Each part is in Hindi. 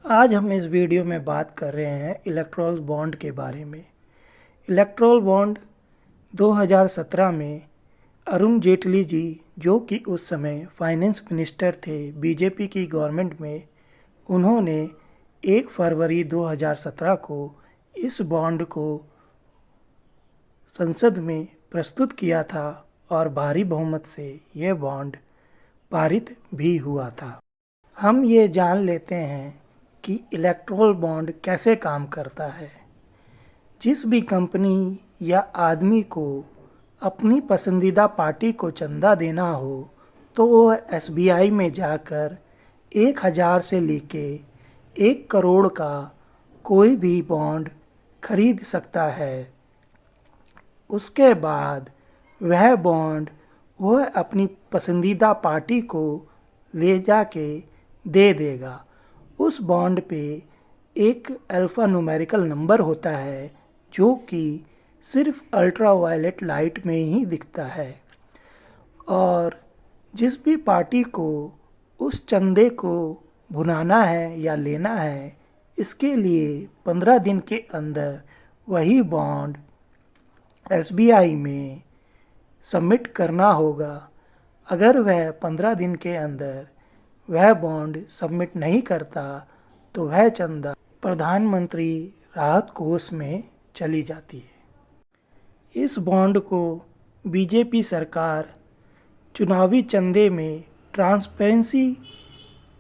आज हम इस वीडियो में बात कर रहे हैं इलेक्टोरल बॉन्ड के बारे में। इलेक्टोरल बॉन्ड 2017 में अरुण जेटली जी, जो कि उस समय फाइनेंस मिनिस्टर थे बीजेपी की गवर्नमेंट में, उन्होंने 1 फरवरी 2017 को इस बॉन्ड को संसद में प्रस्तुत किया था और भारी बहुमत से यह बॉन्ड पारित भी हुआ था। हम ये जान लेते हैं कि इलेक्टोरल बॉन्ड कैसे काम करता है। जिस भी कंपनी या आदमी को अपनी पसंदीदा पार्टी को चंदा देना हो तो वो एसबीआई में जाकर 1,000 से लेके 1 करोड़ का कोई भी बॉन्ड खरीद सकता है। उसके बाद वह बॉन्ड वह अपनी पसंदीदा पार्टी को ले जाके दे देगा। उस बॉन्ड पे एक अल्फ़ा न्यूमेरिकल नंबर होता है जो कि सिर्फ अल्ट्रा वायलेट लाइट में ही दिखता है, और जिस भी पार्टी को उस चंदे को भुनाना है या लेना है, इसके लिए 15 दिन के अंदर वही बॉन्ड एसबीआई में सबमिट करना होगा। अगर वह 15 दिन के अंदर वह बॉन्ड सबमिट नहीं करता तो वह चंदा प्रधानमंत्री राहत कोष में चली जाती है। इस बॉन्ड को बीजेपी सरकार चुनावी चंदे में ट्रांसपेरेंसी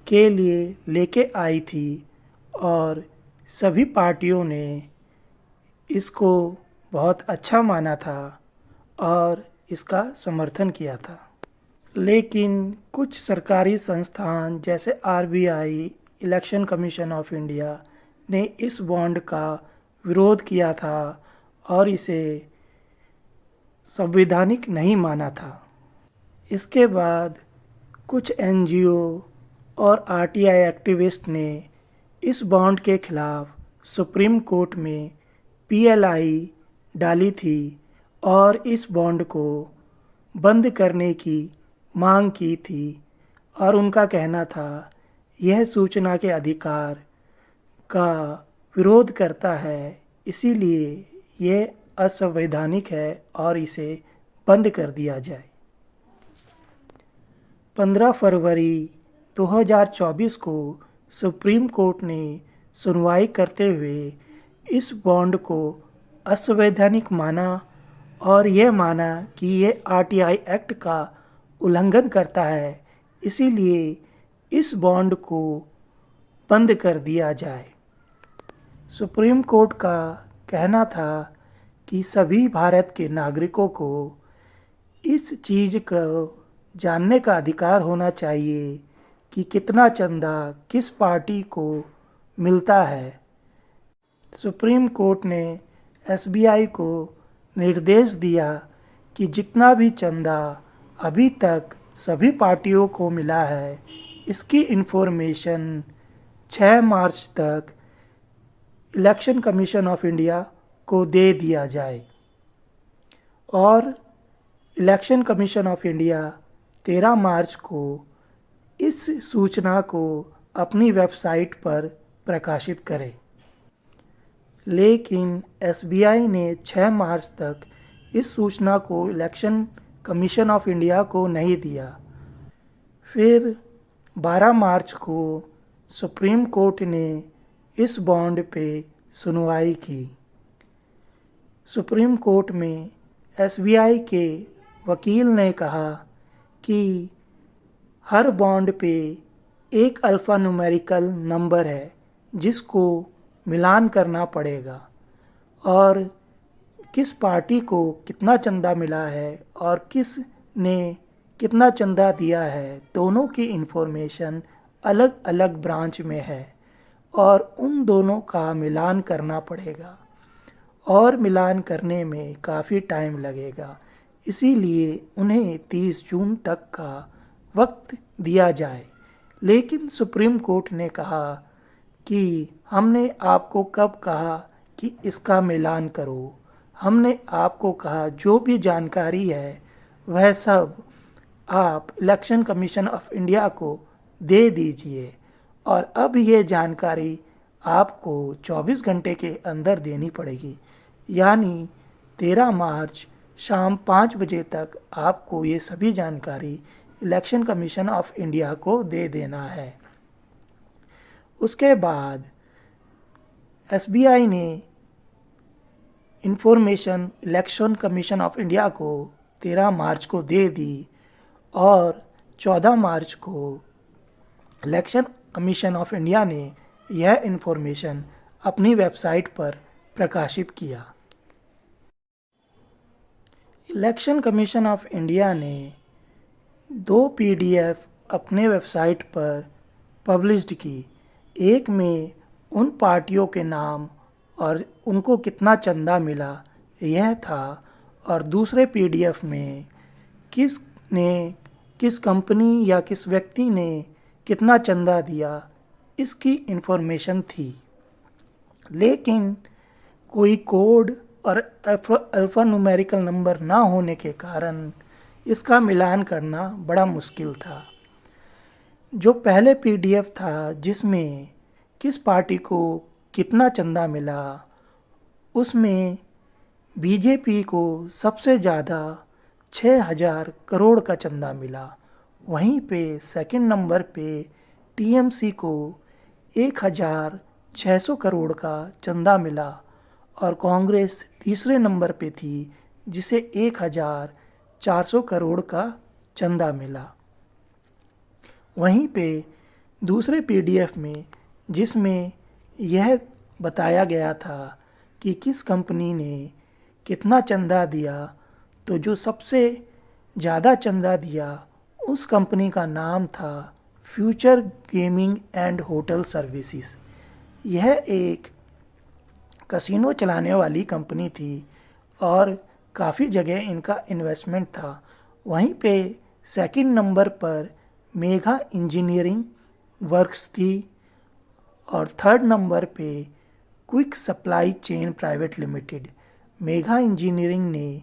के लिए लेके आई थी और सभी पार्टियों ने इसको बहुत अच्छा माना था और इसका समर्थन किया था। लेकिन कुछ सरकारी संस्थान जैसे RBI, election commission of India ने इस बॉन्ड का विरोध किया था और इसे संवैधानिक नहीं माना था। इसके बाद कुछ एनजीओ और आरटीआई एक्टिविस्ट ने इस बॉन्ड के खिलाफ सुप्रीम कोर्ट में पीएलआई डाली थी और इस बॉन्ड को बंद करने की मांग की थी, और उनका कहना था यह सूचना के अधिकार का विरोध करता है, इसीलिए यह असंवैधानिक है और इसे बंद कर दिया जाए। 15 फरवरी 2024 को सुप्रीम कोर्ट ने सुनवाई करते हुए इस बॉन्ड को असंवैधानिक माना और यह माना कि यह आरटीआई एक्ट का उल्लंघन करता है, इसीलिए इस बॉन्ड को बंद कर दिया जाए। सुप्रीम कोर्ट का कहना था कि सभी भारत के नागरिकों को इस चीज़ को जानने का अधिकार होना चाहिए कि कितना चंदा किस पार्टी को मिलता है। सुप्रीम कोर्ट ने एसबीआई को निर्देश दिया कि जितना भी चंदा अभी तक सभी पार्टियों को मिला है, इसकी इन्फॉर्मेशन 6 मार्च तक इलेक्शन कमीशन ऑफ इंडिया को दे दिया जाए, और इलेक्शन कमीशन ऑफ इंडिया 13 मार्च को इस सूचना को अपनी वेबसाइट पर प्रकाशित करे। लेकिन एसबीआई ने 6 मार्च तक इस सूचना को इलेक्शन कमीशन ऑफ इंडिया को नहीं दिया। फिर 12 मार्च को सुप्रीम कोर्ट ने इस बॉन्ड पे सुनवाई की। सुप्रीम कोर्ट में एसबीआई के वकील ने कहा कि हर बॉन्ड पे एक अल्फ़ा न्यूमेरिकल नंबर है जिसको मिलान करना पड़ेगा, और किस पार्टी को कितना चंदा मिला है और किस ने कितना चंदा दिया है, दोनों की इन्फॉर्मेशन अलग अलग ब्रांच में है और उन दोनों का मिलान करना पड़ेगा, और मिलान करने में काफ़ी टाइम लगेगा। इसीलिए उन्हें 30 जून तक का वक्त दिया जाए। लेकिन सुप्रीम कोर्ट ने कहा कि हमने आपको कब कहा कि इसका मिलान करो, हमने आपको कहा जो भी जानकारी है वह सब आप इलेक्शन कमीशन ऑफ इंडिया को दे दीजिए, और अब ये जानकारी आपको 24 घंटे के अंदर देनी पड़ेगी, यानी 13 मार्च शाम 5 बजे तक आपको ये सभी जानकारी इलेक्शन कमीशन ऑफ इंडिया को दे देना है। उसके बाद एसबीआई ने information election commission of India को 13 मार्च को दे दी और 14 मार्च को इलेक्शन कमीशन ऑफ इंडिया ने यह इंफॉर्मेशन अपनी वेबसाइट पर प्रकाशित किया। इलेक्शन कमीशन ऑफ इंडिया ने 2 पीडीएफ अपने वेबसाइट पर पब्लिश्ड की। एक में उन पार्टियों के नाम और उनको कितना चंदा मिला यह था, और दूसरे पीडीएफ में किस कंपनी या किस व्यक्ति ने कितना चंदा दिया इसकी इन्फॉर्मेशन थी। लेकिन कोई कोड और अल्फ़ा न्यूमेरिकल नंबर ना होने के कारण इसका मिलान करना बड़ा मुश्किल था। जो पहले पीडीएफ था जिसमें किस पार्टी को कितना चंदा मिला, उसमें बीजेपी को सबसे ज़्यादा 6,000 करोड़ का चंदा मिला। वहीं पे सेकंड नंबर पे टीएमसी को 1,600 करोड़ का चंदा मिला और कांग्रेस तीसरे नंबर पे थी जिसे 1,400 करोड़ का चंदा मिला। वहीं पे दूसरे पीडीएफ में जिसमें यह बताया गया था कि किस कंपनी ने कितना चंदा दिया, तो जो सबसे ज़्यादा चंदा दिया उस कंपनी का नाम था future gaming and hotel services. यह एक कसिनो चलाने वाली कंपनी थी और काफ़ी जगह इनका इन्वेस्टमेंट था। वहीं पे सेकंड नंबर पर मेगा इंजीनियरिंग वर्क्स थी और थर्ड नंबर पे quick supply chain private limited. Mega engineering ने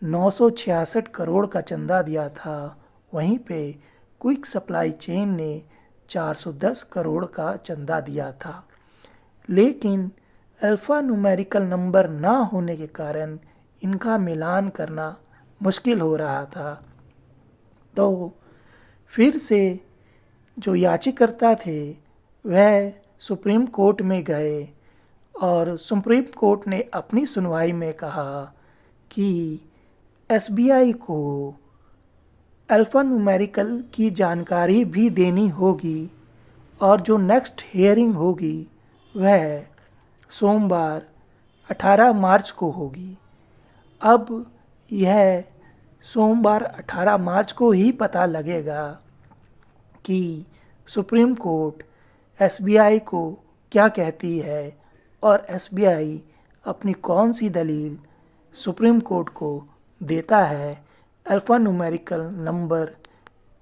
966 करोड़ का चंदा दिया था, वहीं पे क्विक सप्लाई चेन ने 410 करोड़ का चंदा दिया था। लेकिन अल्फ़ा न्यूमेरिकल नंबर ना होने के कारण इनका मिलान करना मुश्किल हो रहा था। तो फिर से जो याचिकाकर्ता थे वह सुप्रीम कोर्ट में गए और सुप्रीम कोर्ट ने अपनी सुनवाई में कहा कि एसबीआई को अल्फ़ा न्यूमेरिकल की जानकारी भी देनी होगी और जो नेक्स्ट हियरिंग होगी वह सोमवार 18 मार्च को होगी। अब यह सोमवार 18 मार्च को ही पता लगेगा कि सुप्रीम कोर्ट एसबीआई को क्या कहती है और एसबीआई अपनी कौन सी दलील सुप्रीम कोर्ट को देता है अल्फ़ा न्यूमेरिकल नंबर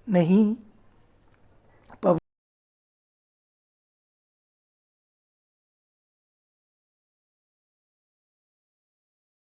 नहीं